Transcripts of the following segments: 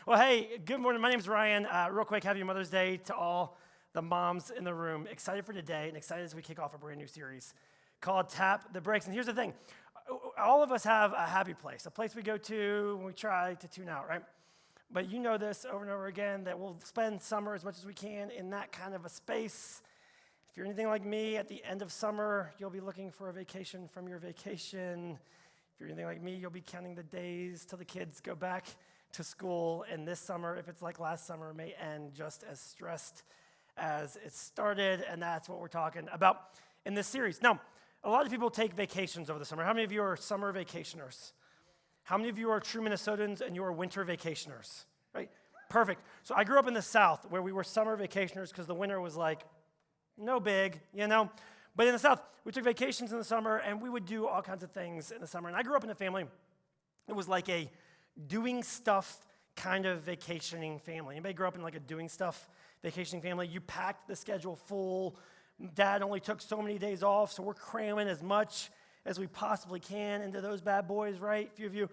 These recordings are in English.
Well, hey, good morning. My name's Ryan. Real quick, happy Mother's Day to all the moms in the room. Excited for today and excited as we kick off a brand new series called Tap the Brakes. And here's the thing. All of us have a happy place, a place we go to when we try to tune out, right? But you know this over and over again, that we'll spend summer as much as we can in that kind of a space. If you're anything like me, at the end of summer, you'll be looking for a vacation from your vacation. If you're anything like me, you'll be counting the days till the kids go back to school. And this summer, if it's like last summer, may end just as stressed as it started. And that's what we're talking about in this series. Now, a lot of people take vacations over the summer. How many of you are summer vacationers? How many of you are true Minnesotans and you are winter vacationers? Right? Perfect. So I grew up in the South where we were summer vacationers because the winter was like, no big, you know? But in the South, we took vacations in the summer, and we would do all kinds of things in the summer. And I grew up in a family that was like a doing stuff kind of vacationing family. Anybody grew up in like a doing stuff vacationing family? You packed the schedule full. Dad only took so many days off, so we're cramming as much as we possibly can into those bad boys, right? A few of you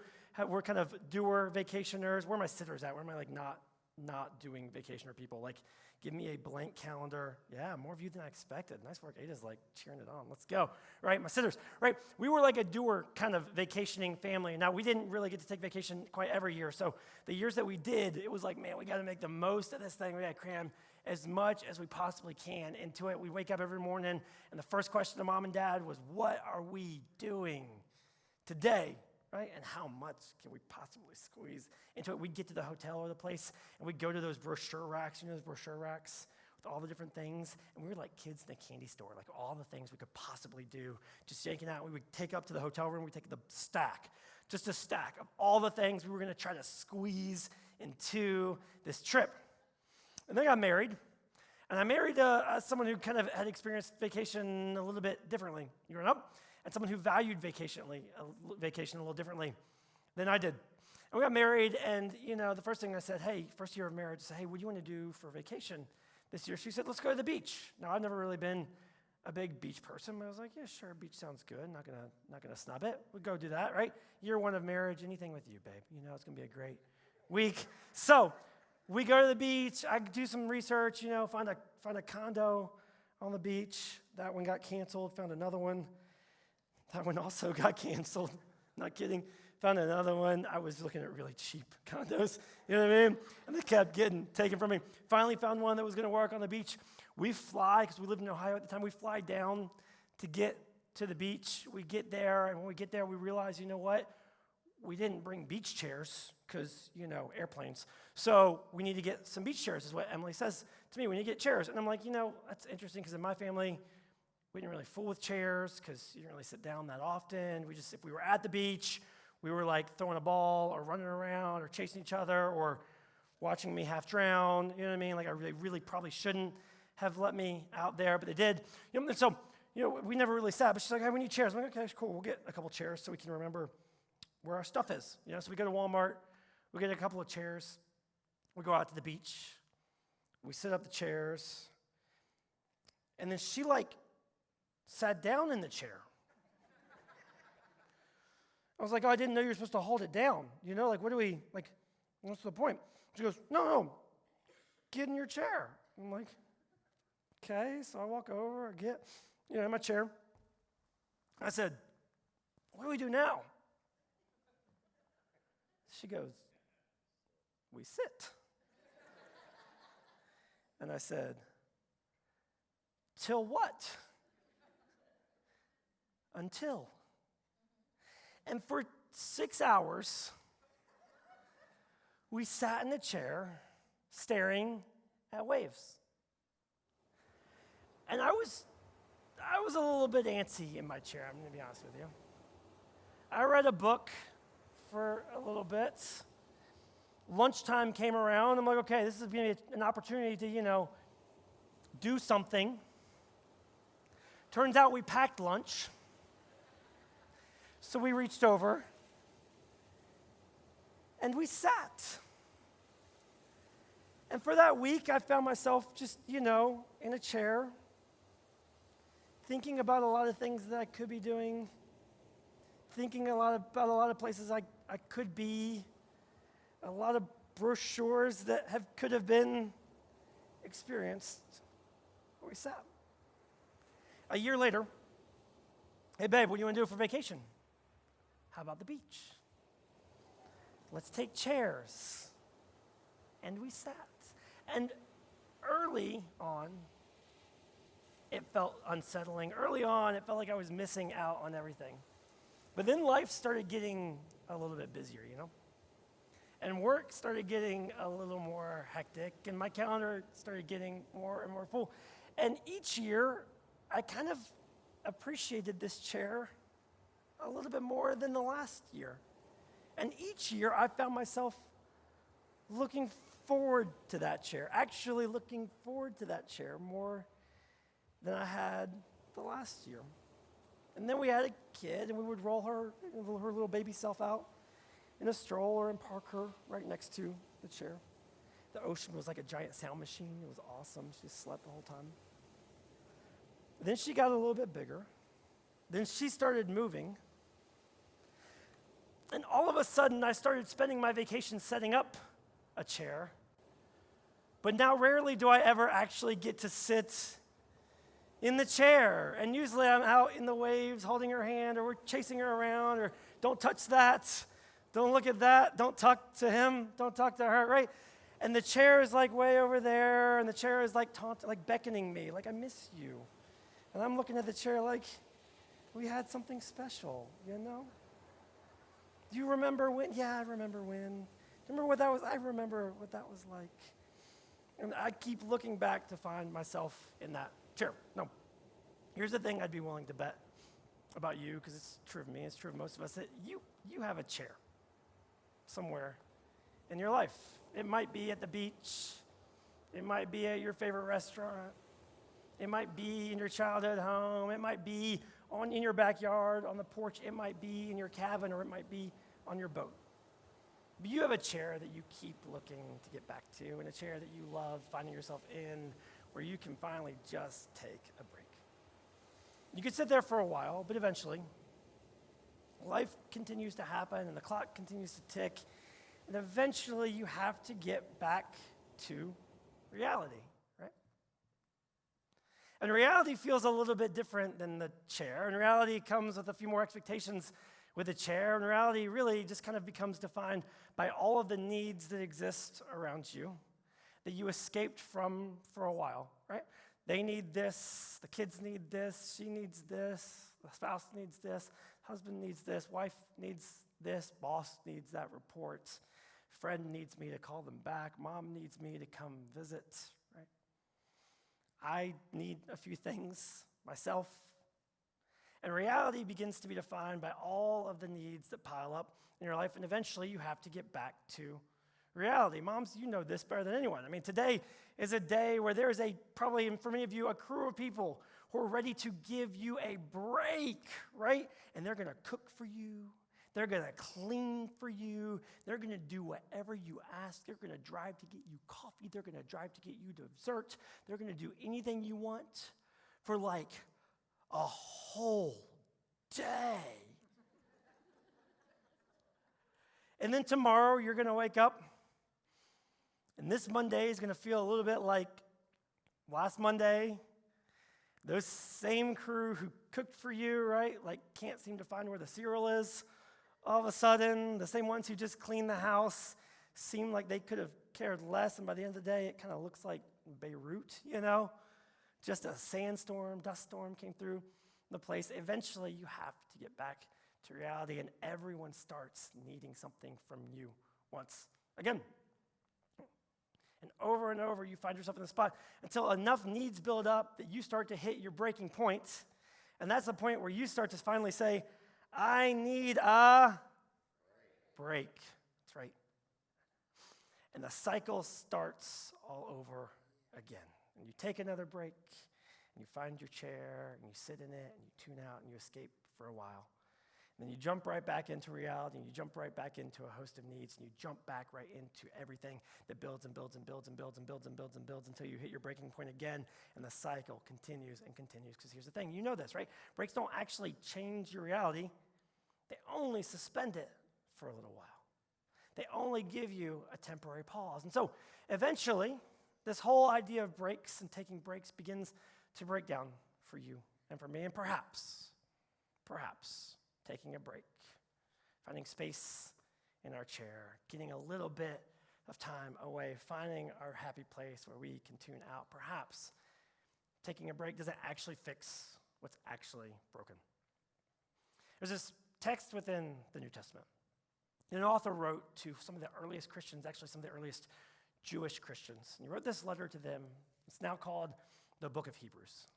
were kind of doer vacationers. Where are my sitters at? Where am I like not doing vacationer people? Like, give me a blank calendar. Yeah, more of you than I expected. Nice work. Ada's like cheering it on. Let's go. Right, my sitters. Right, we were like a doer kind of vacationing family. Now, we didn't really get to take vacation quite every year. So the years that we did, it was like, man, we got to make the most of this thing. We got to cram as much as we possibly can into it. We wake up every morning, and the first question to mom and dad was, what are we doing today? Right? And how much can we possibly squeeze into it? We'd get to the hotel or the place, and we'd go to those brochure racks, you know those brochure racks with all the different things, and we were like kids in a candy store, like all the things we could possibly do, just yanking out. We would take up to the hotel room, we'd take the stack, just a stack of all the things we were going to try to squeeze into this trip. And then I got married, and I married someone who kind of had experienced vacation a little bit differently growing up. And someone who valued vacation a little differently than I did. And we got married, and you know, the first thing I said, hey, first year of marriage, I said, hey, what do you want to do for vacation this year? She said, let's go to the beach. Now, I've never really been a big beach person, but I was like, yeah, sure, beach sounds good. Not gonna snub it. We'll go do that, right? Year one of marriage, anything with you, babe. You know, it's gonna be a great week. So we go to the beach. I do some research, you know, find a condo on the beach. That one got canceled. Found another one. That one also got canceled. Not kidding. Found another one. I was looking at really cheap condos. You know what I mean? And they kept getting taken from me. Finally found one that was going to work on the beach. We fly, because we lived in Ohio at the time, we fly down to get to the beach. We get there, and when we get there, we realize, you know what? We didn't bring beach chairs because, you know, airplanes. So we need to get some beach chairs, is what Emily says to me. We need to get chairs. And I'm like, you know, that's interesting because in my family, we didn't really fool with chairs because you didn't really sit down that often. If we were at the beach, we were like throwing a ball or running around or chasing each other or watching me half drown. You know what I mean? Like, they really probably shouldn't have let me out there, but they did. You know, and so, you know, we never really sat. But she's like, hey, we need chairs. I'm like, okay, cool. We'll get a couple chairs so we can remember where our stuff is. You know, so we go to Walmart. We get a couple of chairs. We go out to the beach. We sit up the chairs. And then she sat down in the chair. I was like, oh, I didn't know you were supposed to hold it down. You know, like, what's the point? She goes, no, get in your chair. I'm like, okay. So I walk over, I get, in my chair. I said, what do we do now? She goes, we sit. And I said, till what? Until. And for 6 hours, we sat in the chair staring at waves. And I was a little bit antsy in my chair, I'm going to be honest with you. I read a book for a little bit. Lunchtime came around. I'm like, okay, this is going to be an opportunity to, do something. Turns out we packed lunch. So we reached over and we sat. And for that week, I found myself just, in a chair, thinking about a lot of things that I could be doing, thinking about a lot of places I could be, a lot of brochures that could have been experienced where we sat. A year later, hey babe, what do you want to do for vacation? How about the beach? Let's take chairs. And we sat. And early on, it felt unsettling. Early on, it felt like I was missing out on everything. But then life started getting a little bit busier, And work started getting a little more hectic, and my calendar started getting more and more full. And each year, I kind of appreciated this chair a little bit more than the last year. And each year, I found myself looking forward to that chair, actually looking forward to that chair more than I had the last year. And then we had a kid, and we would roll her little baby self out in a stroller and park her right next to the chair. The ocean was like a giant sound machine. It was awesome. She just slept the whole time. Then she got a little bit bigger. Then she started moving. And all of a sudden, I started spending my vacation setting up a chair. But now rarely do I ever actually get to sit in the chair. And usually I'm out in the waves holding her hand, or we're chasing her around, or don't touch that, don't look at that, don't talk to him, don't talk to her, right? And the chair is like way over there, and the chair is like beckoning me, like I miss you. And I'm looking at the chair like we had something special, Do you remember when? Yeah, I remember when. Remember what that was? I remember what that was like. And I keep looking back to find myself in that chair. No. Here's the thing I'd be willing to bet about you, because it's true of me, it's true of most of us, that you have a chair somewhere in your life. It might be at the beach. It might be at your favorite restaurant. It might be in your childhood home. It might be in your backyard, on the porch. It might be in your cabin, or it might be on your boat. But you have a chair that you keep looking to get back to, and a chair that you love finding yourself in, where you can finally just take a break. You could sit there for a while, but eventually, life continues to happen, and the clock continues to tick, and eventually you have to get back to reality, right? And reality feels a little bit different than the chair, and reality comes with a few more expectations with a chair, and reality really just kind of becomes defined by all of the needs that exist around you that you escaped from for a while, right? They need this, the kids need this, she needs this, the spouse needs this, husband needs this, wife needs this, boss needs that report, friend needs me to call them back, mom needs me to come visit, right? I need a few things myself. And reality begins to be defined by all of the needs that pile up in your life, and eventually you have to get back to reality. Moms, you know this better than anyone. I mean, today is a day where there is probably for many of you, a crew of people who are ready to give you a break, right? And they're going to cook for you. They're going to clean for you. They're going to do whatever you ask. They're going to drive to get you coffee. They're going to drive to get you dessert. They're going to do anything you want for like a whole day. And then tomorrow you're going to wake up, and this Monday is going to feel a little bit like last Monday. Those same crew who cooked for you, right? Like can't seem to find where the cereal is. All of a sudden, the same ones who just cleaned the house seem like they could have cared less, and by the end of the day, it kind of looks like Beirut, Just a sandstorm, dust storm came through the place. Eventually, you have to get back to reality, and everyone starts needing something from you once again. And over, you find yourself in the spot until enough needs build up that you start to hit your breaking point. And that's the point where you start to finally say, I need a break. That's right. And the cycle starts all over again. And you take another break, and you find your chair, and you sit in it, and you tune out, and you escape for a while. And then you jump right back into reality, and you jump right back into a host of needs, and you jump back right into everything that builds and builds and builds and builds and builds and builds and builds until you hit your breaking point again, and the cycle continues and continues. Because here's the thing, you know this, right? Breaks don't actually change your reality. They only suspend it for a little while. they only give you a temporary pause. And so eventually, this whole idea of breaks and taking breaks begins to break down for you and for me. And perhaps taking a break, finding space in our chair, getting a little bit of time away, finding our happy place where we can tune out. Perhaps taking a break doesn't actually fix what's actually broken. There's this text within the New Testament. An author wrote to some of the earliest Christians, actually some of the earliest Jewish Christians. And he wrote this letter to them. It's now called the Book of Hebrews.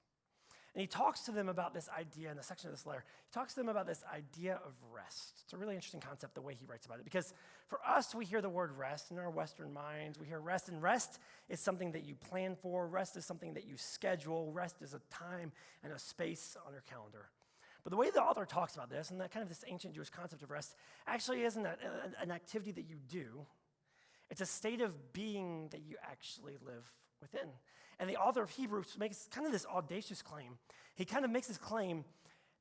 And he talks to them about this idea in the section of this letter. He talks to them about this idea of rest. It's a really interesting concept, the way he writes about it, because for us, we hear the word rest in our Western minds. We hear rest, and rest is something that you plan for. Rest is something that you schedule. Rest is a time and a space on your calendar. But the way the author talks about this, and that kind of this ancient Jewish concept of rest, actually isn't an activity that you do. It's a state of being that you actually live within. And the author of Hebrews makes kind of this audacious claim. He kind of makes this claim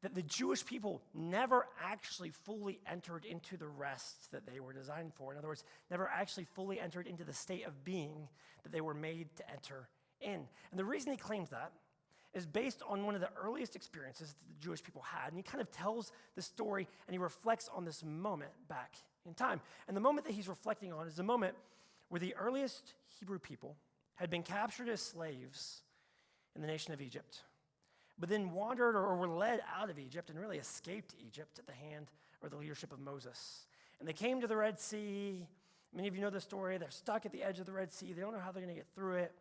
that the Jewish people never actually fully entered into the rest that they were designed for. In other words, never actually fully entered into the state of being that they were made to enter in. And the reason he claims that is based on one of the earliest experiences that the Jewish people had. And he kind of tells the story and he reflects on this moment back in time. And the moment that he's reflecting on is the moment where the earliest Hebrew people had been captured as slaves in the nation of Egypt, but then wandered or were led out of Egypt and really escaped Egypt at the hand or the leadership of Moses. And they came to the Red Sea. Many of you know the story. They're stuck at the edge of the Red Sea. They don't know how they're going to get through it.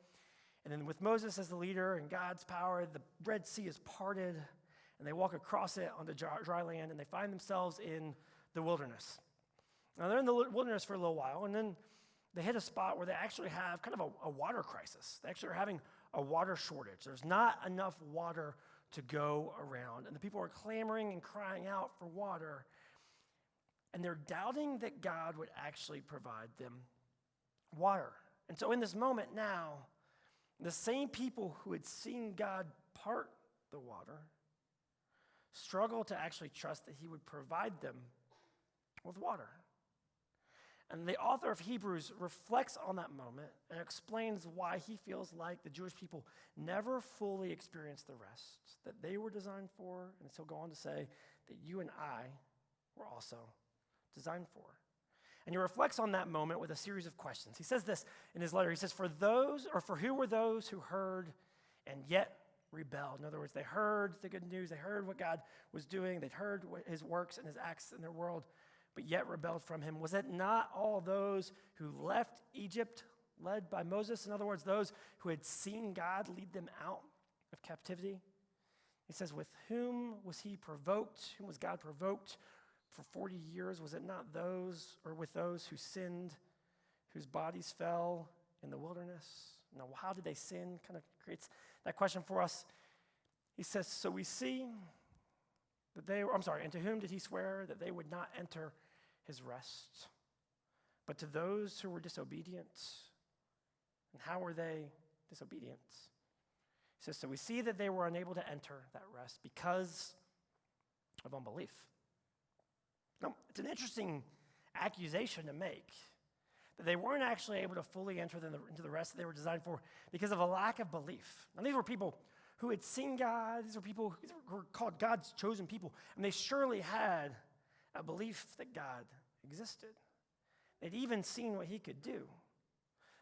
And then with Moses as the leader and God's power, the Red Sea is parted, and they walk across it onto dry land, and they find themselves in the wilderness. Now, they're in the wilderness for a little while, and then they hit a spot where they actually have kind of a water crisis. They actually are having a water shortage. There's not enough water to go around, and the people are clamoring and crying out for water, and they're doubting that God would actually provide them water. And so in this moment now, the same people who had seen God part the water struggle to actually trust that he would provide them with water. And the author of Hebrews reflects on that moment and explains why he feels like the Jewish people never fully experienced the rest that they were designed for, and so go on to say that you and I were also designed for. And he reflects on that moment with a series of questions. He says this in his letter. He says, for who were those who heard and yet rebelled? In other words, they heard the good news. They heard what God was doing. They'd heard his works and his acts in their world, but yet rebelled from him. Was it not all those who left Egypt led by Moses? In other words, those who had seen God lead them out of captivity? He says, with whom was he provoked? Whom was God provoked for 40 years? Was it not those, or with those who sinned, whose bodies fell in the wilderness? Now, how did they sin? Kind of creates that question for us. He says, so we see that and to whom did he swear that they would not enter his rest? But to those who were disobedient. And how were they disobedient? He says, so we see that they were unable to enter that rest because of unbelief. Now, it's an interesting accusation to make, that they weren't actually able to fully enter into the rest that they were designed for because of a lack of belief. Now, these were people who had seen God. These were called God's chosen people, and they surely had a belief that God existed. They'd even seen what he could do.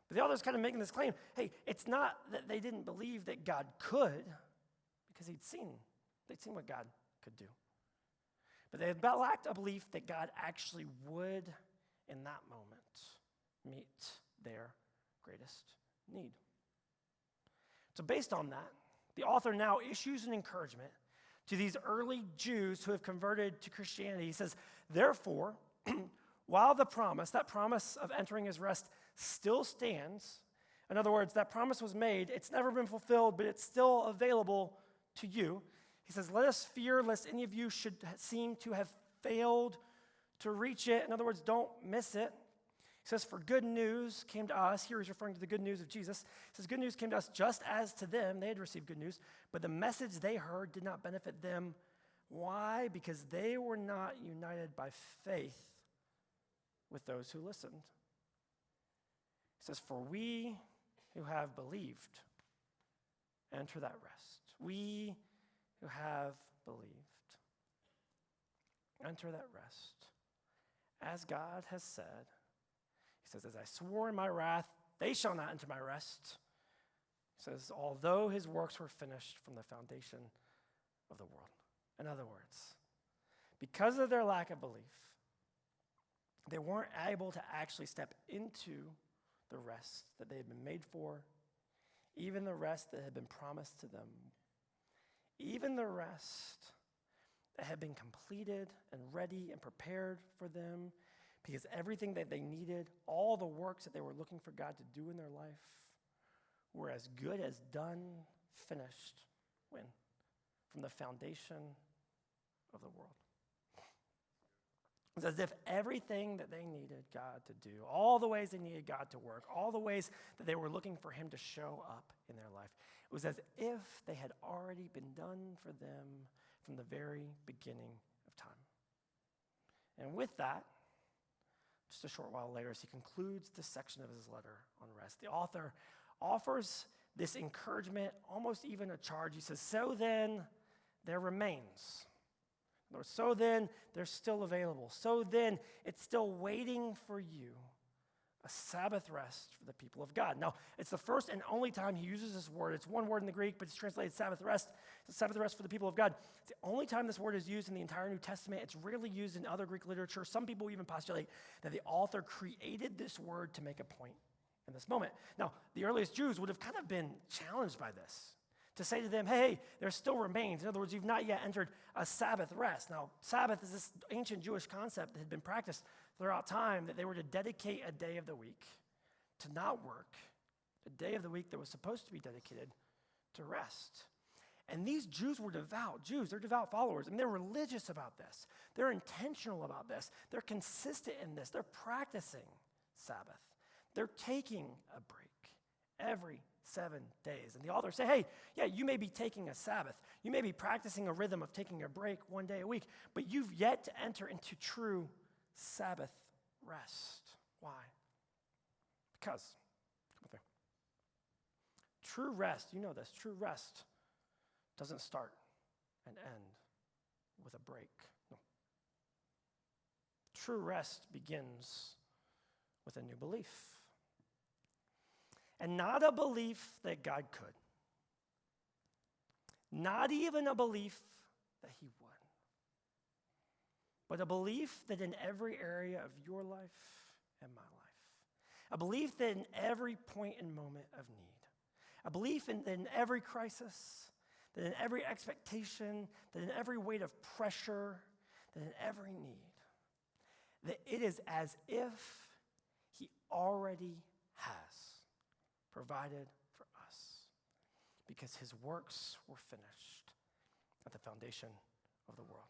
But the author's kind of making this claim, hey, it's not that they didn't believe that God could, because they'd seen what God could do. But they had lacked a belief that God actually would, in that moment, meet their greatest need. So based on that, the author now issues an encouragement to these early Jews who have converted to Christianity. He says, therefore, while that promise of entering his rest still stands, in other words, that promise was made, it's never been fulfilled, but it's still available to you. He says, let us fear lest any of you should seem to have failed to reach it. In other words, don't miss it. He says, for good news came to us. Here he's referring to the good news of Jesus. He says, good news came to us just as to them. They had received good news, but the message they heard did not benefit them. Why? Because they were not united by faith with those who listened. He says, for we who have believed enter that rest. We who have believed enter that rest. As God has said, he says, as I swore in my wrath, they shall not enter my rest. He says, although his works were finished from the foundation of the world. In other words, because of their lack of belief, they weren't able to actually step into the rest that they had been made for, even the rest that had been promised to them, even the rest that had been completed and ready and prepared for them, because everything that they needed, all the works that they were looking for God to do in their life, were as good as done, finished, when? From the foundation of the world. It's as if everything that they needed God to do, all the ways they needed God to work, all the ways that they were looking for him to show up in their life, it was as if they had already been done for them from the very beginning of time. And with that, just a short while later, as he concludes this section of his letter on rest, the author offers this encouragement, almost even a charge. He says, so then there remains. In other words, so then they're still available. So then it's still waiting for you, a Sabbath rest for the people of God. Now, it's the first and only time he uses this word. It's one word in the Greek, but it's translated Sabbath rest. It's a Sabbath rest for the people of God. It's the only time this word is used in the entire New Testament. It's rarely used in other Greek literature. Some people even postulate that the author created this word to make a point in this moment. Now, the earliest Jews would have kind of been challenged by this, to say to them, hey, there still remains. In other words, you've not yet entered a Sabbath rest. Now, Sabbath is this ancient Jewish concept that had been practiced throughout time, that they were to dedicate a day of the week to not work, a day of the week that was supposed to be dedicated to rest. And these Jews were devout Jews. They're devout followers. I mean, they're religious about this. They're intentional about this. They're consistent in this. They're practicing Sabbath. They're taking a break every 7 days. And the author say, hey, yeah, you may be taking a Sabbath. You may be practicing a rhythm of taking a break one day a week, but you've yet to enter into true Sabbath rest. Why? Because, true rest, you know this, true rest doesn't start and end with a break. No. True rest begins with a new belief. And not a belief that God could. Not even a belief that he would. But a belief that in every area of your life and my life, a belief that in every point and moment of need, a belief in every crisis, that in every expectation, that in every weight of pressure, that in every need, that it is as if he already has provided for us, because his works were finished at the foundation of the world.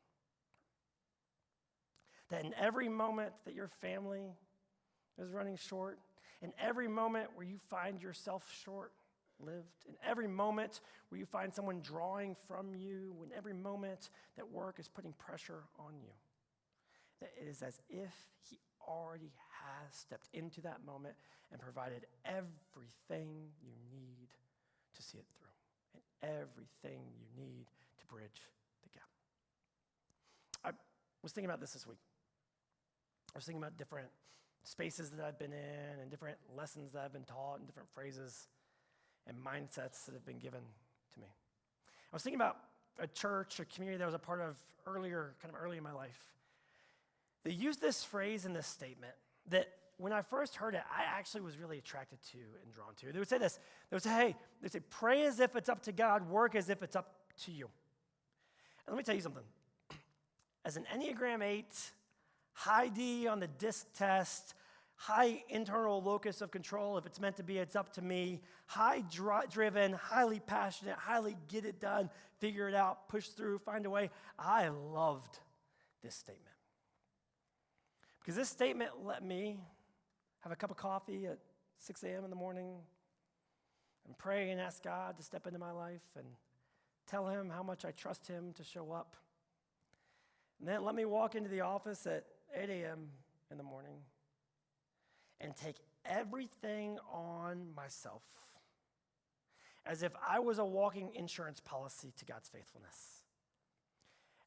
That in every moment that your family is running short, in every moment where you find yourself short-lived, in every moment where you find someone drawing from you, in every moment that work is putting pressure on you, that it is as if he already has stepped into that moment and provided everything you need to see it through, and everything you need to bridge the gap. I was thinking about this week. I was thinking about different spaces that I've been in and different lessons that I've been taught and different phrases and mindsets that have been given to me. I was thinking about a church, a community that I was a part of early in my life. They used this phrase in this statement that when I first heard it, I actually was really attracted to and drawn to. They would say this. They would say, hey, they say, pray as if it's up to God, work as if it's up to you. And let me tell you something. As an Enneagram 8, high D on the DISC test, high internal locus of control, if it's meant to be, it's up to me, high driven, highly passionate, highly get it done, figure it out, push through, find a way, I loved this statement. Because this statement let me have a cup of coffee at 6 a.m. in the morning and pray and ask God to step into my life and tell him how much I trust him to show up. And then let me walk into the office at 8 a.m. in the morning and take everything on myself as if I was a walking insurance policy to God's faithfulness.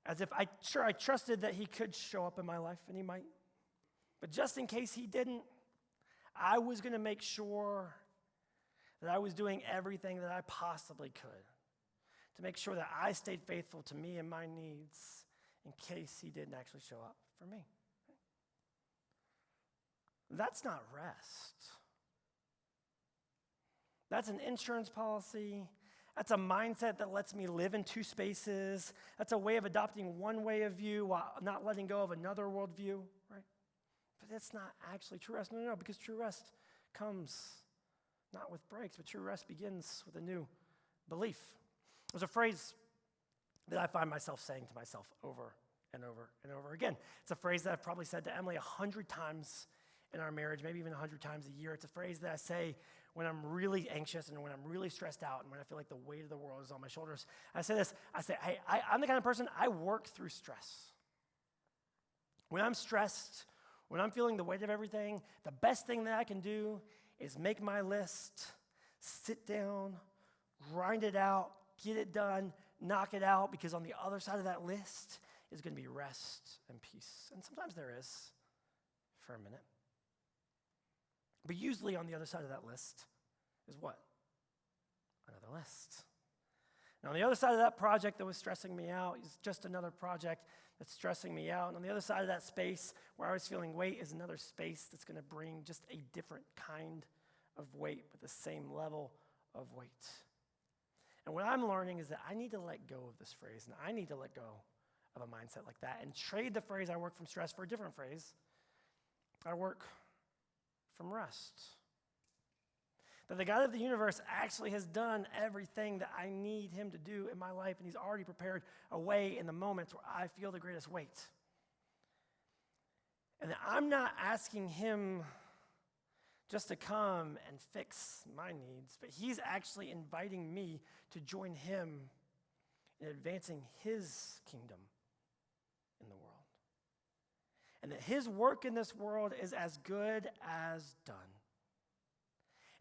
As if I trusted that he could show up in my life, and he might. But just in case he didn't, I was going to make sure that I was doing everything that I possibly could to make sure that I stayed faithful to me and my needs in case he didn't actually show up for me. That's not rest. That's an insurance policy. That's a mindset that lets me live in two spaces. That's a way of adopting one way of view while not letting go of another worldview, right? But that's not actually true rest. No, because true rest comes not with breaks, but true rest begins with a new belief. There's a phrase that I find myself saying to myself over and over and over again. It's a phrase that I've probably said to Emily 100 times in our marriage, maybe even 100 times a year. It's a phrase that I say when I'm really anxious and when I'm really stressed out and when I feel like the weight of the world is on my shoulders. I say this, I'm the kind of person, I work through stress. When I'm stressed, when I'm feeling the weight of everything, the best thing that I can do is make my list, sit down, grind it out, get it done, knock it out, because on the other side of that list is going to be rest and peace. And sometimes there is for a minute. But usually on the other side of that list is what? Another list. Now, on the other side of that project that was stressing me out is just another project that's stressing me out. And on the other side of that space where I was feeling weight is another space that's going to bring just a different kind of weight, but the same level of weight. And what I'm learning is that I need to let go of this phrase, and I need to let go of a mindset like that and trade the phrase I work from stress for a different phrase. I work from rest. That the God of the universe actually has done everything that I need him to do in my life, and he's already prepared a way in the moments where I feel the greatest weight. And that I'm not asking him just to come and fix my needs, but he's actually inviting me to join him in advancing his kingdom in the world. And that his work in this world is as good as done.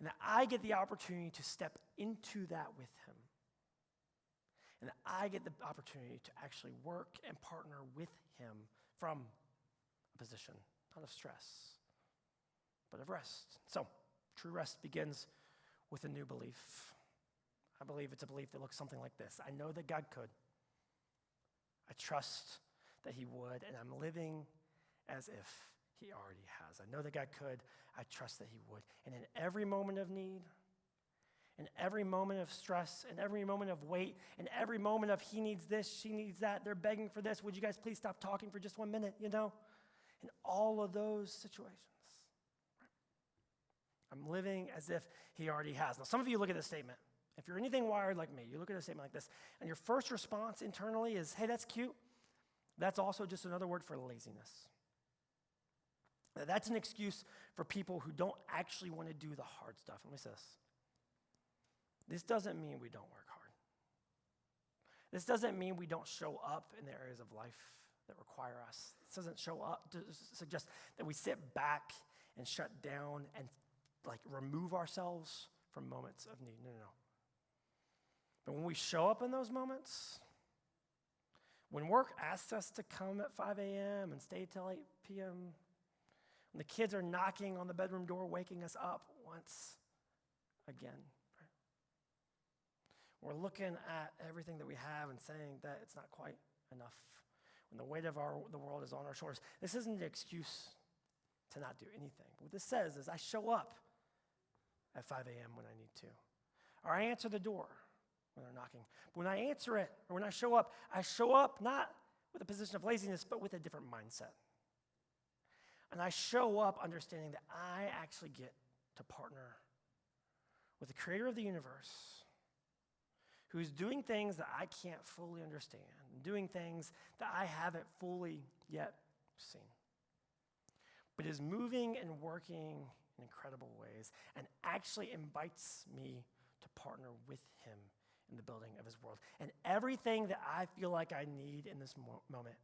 And that I get the opportunity to step into that with him. And that I get the opportunity to actually work and partner with him from a position, not of stress, but of rest. So, true rest begins with a new belief. I believe it's a belief that looks something like this. I know that God could. I trust that he would, and I'm living as if he already has. I know that God could. I trust that he would. And in every moment of need, in every moment of stress, in every moment of weight, in every moment of he needs this, she needs that, they're begging for this, would you guys please stop talking for just 1 minute, In all of those situations, I'm living as if he already has. Now, some of you look at this statement. If you're anything wired like me, you look at a statement like this, and your first response internally is, hey, that's cute. That's also just another word for laziness. That's an excuse for people who don't actually want to do the hard stuff. Let me say this. This doesn't mean we don't work hard. This doesn't mean we don't show up in the areas of life that require us. This doesn't show up to suggest that we sit back and shut down and remove ourselves from moments of need. No. But when we show up in those moments, when work asks us to come at 5 a.m. and stay till 8 p.m., when the kids are knocking on the bedroom door, waking us up once again, right? We're looking at everything that we have and saying that it's not quite enough. When the weight of the world is on our shoulders, this isn't an excuse to not do anything. What this says is I show up at 5 a.m. when I need to. Or I answer the door when they're knocking. But when I answer it, or when I show up not with a position of laziness, but with a different mindset. And I show up understanding that I actually get to partner with the creator of the universe, who's doing things that I can't fully understand, doing things that I haven't fully yet seen, but is moving and working in incredible ways and actually invites me to partner with him in the building of his world. And everything that I feel like I need in this moment,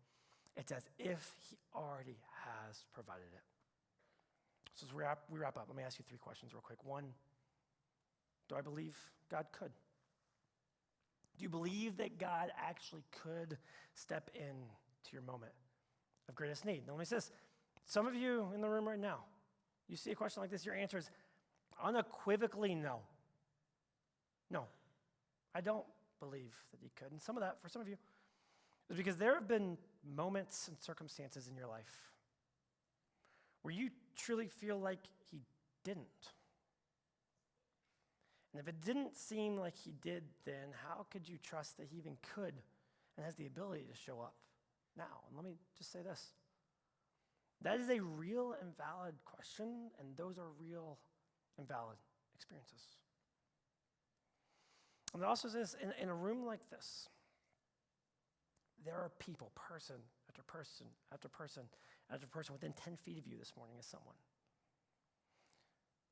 it's as if he already has provided it. So as we wrap up, let me ask you 3 questions real quick. 1, do I believe God could? Do you believe that God actually could step in to your moment of greatest need? Now let me say this. Some of you in the room right now, you see a question like this, your answer is unequivocally no. No, I don't believe that he could. And some of that, for some of you, is because there have been moments and circumstances in your life where you truly feel like he didn't. And if it didn't seem like he did then, how could you trust that he even could and has the ability to show up now? And let me just say this. That is a real and valid question, and those are real and valid experiences. And it also says, in a room like this, there are people, person after person after person after person, within 10 feet of you this morning is someone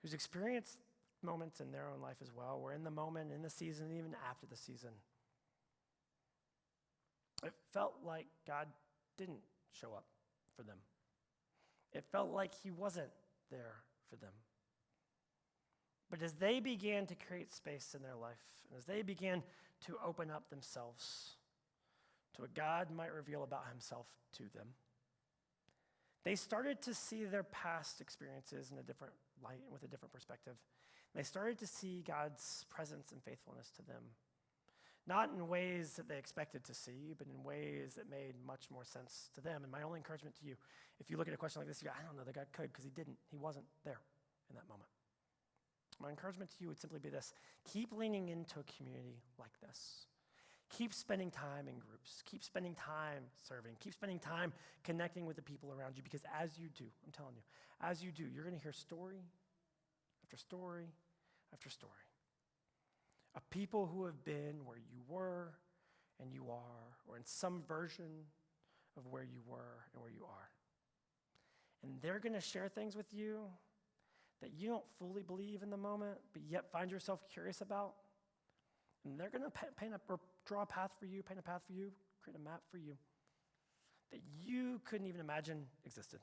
who's experienced moments in their own life as well, where in the moment, in the season, and even after the season, it felt like God didn't show up for them. It felt like he wasn't there for them. But as they began to create space in their life, and as they began to open up themselves to what God might reveal about himself to them, they started to see their past experiences in a different light and with a different perspective. They started to see God's presence and faithfulness to them, not in ways that they expected to see, but in ways that made much more sense to them. And my only encouragement to you, if you look at a question like this, you go, I don't know that God could, because he didn't. He wasn't there in that moment. My encouragement to you would simply be this. Keep leaning into a community like this. Keep spending time in groups. Keep spending time serving. Keep spending time connecting with the people around you, because as you do, I'm telling you, as you do, you're going to hear story after story after story of people who have been where you were and you are, or in some version of where you were and where you are. And they're going to share things with you that you don't fully believe in the moment, but yet find yourself curious about. And they're going to draw a path for you, paint a path for you, create a map for you that you couldn't even imagine existed.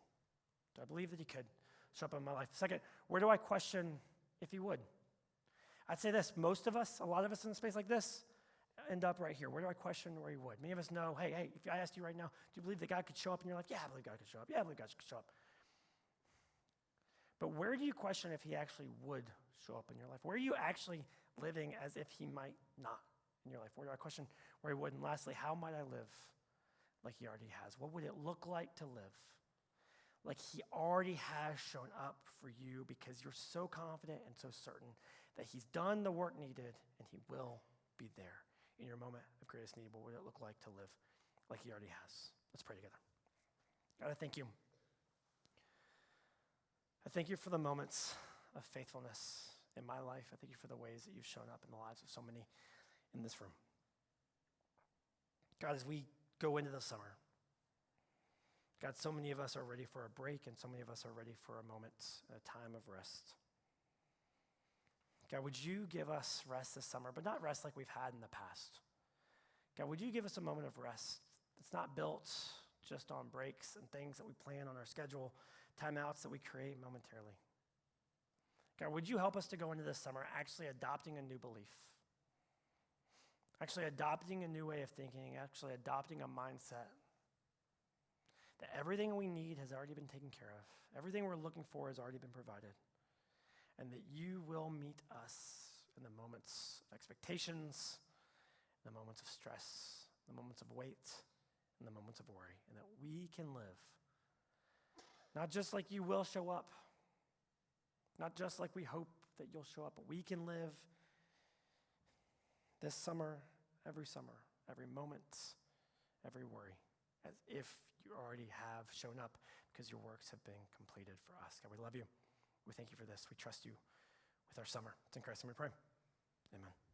Do I believe that he could show up in my life? Second, where do I question if he would? I'd say this, most of us, a lot of us in a space like this, end up right here. Where do I question where he would? Many of us know, hey, if I asked you right now, do you believe that God could show up in your life? Yeah, I believe God could show up. Yeah, I believe God could show up. But where do you question if he actually would show up in your life? Where are you actually living as if he might not in your life? Where do I question where he would? And lastly, how might I live like he already has? What would it look like to live like he already has shown up for you, because you're so confident and so certain that he's done the work needed and he will be there in your moment of greatest need? What would it look like to live like he already has? Let's pray together. God, I thank you. I thank you for the moments of faithfulness in my life. I thank you for the ways that you've shown up in the lives of so many in this room. God, as we go into the summer, God, so many of us are ready for a break, and so many of us are ready for a moment, a time of rest. God, would you give us rest this summer, but not rest like we've had in the past. God, would you give us a moment of rest that's not built just on breaks and things that we plan on our schedule, timeouts that we create momentarily. God, would you help us to go into this summer actually adopting a new belief, actually adopting a new way of thinking, actually adopting a mindset that everything we need has already been taken care of, everything we're looking for has already been provided, and that you will meet us in the moments of expectations, in the moments of stress, the moments of weight, and the moments of worry, and that we can live not just like you will show up, not just like we hope that you'll show up, but we can live this summer, every moment, every worry, as if you already have shown up because your works have been completed for us. God, we love you. We thank you for this. We trust you with our summer. It's in Christ's name we pray. Amen.